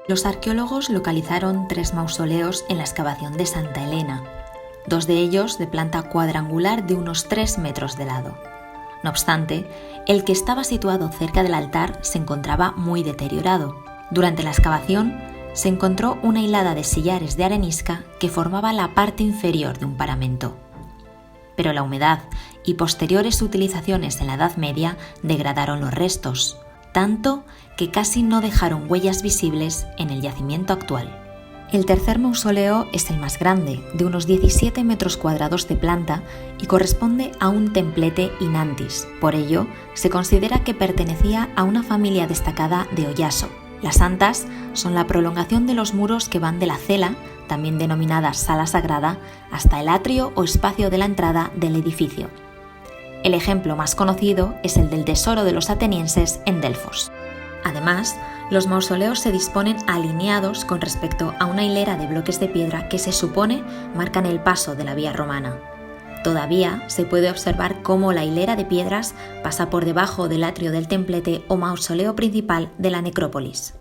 Los arqueólogos localizaron 3 mausoleos en la excavación de Santa Elena, 2 de ellos de planta cuadrangular de unos 3 metros de lado. No obstante, el que estaba situado cerca del altar se encontraba muy deteriorado. Durante la excavación se encontró una hilada de sillares de arenisca que formaba la parte inferior de un paramento. Pero la humedad y posteriores utilizaciones en la Edad Media degradaron los restos, tanto que casi no dejaron huellas visibles en el yacimiento actual. El tercer mausoleo es el más grande, de unos 17 metros cuadrados de planta y corresponde a un templete Inantis. Por ello, se considera que pertenecía a una familia destacada de Oyaso. Las santas son la prolongación de los muros que van de la cela, también denominada sala sagrada, hasta el atrio o espacio de la entrada del edificio. El ejemplo más conocido es el del tesoro de los atenienses en Delfos. Además, los mausoleos se disponen alineados con respecto a una hilera de bloques de piedra que se supone marcan el paso de la vía romana. Todavía se puede observar cómo la hilera de piedras pasa por debajo del atrio del templete o mausoleo principal de la necrópolis.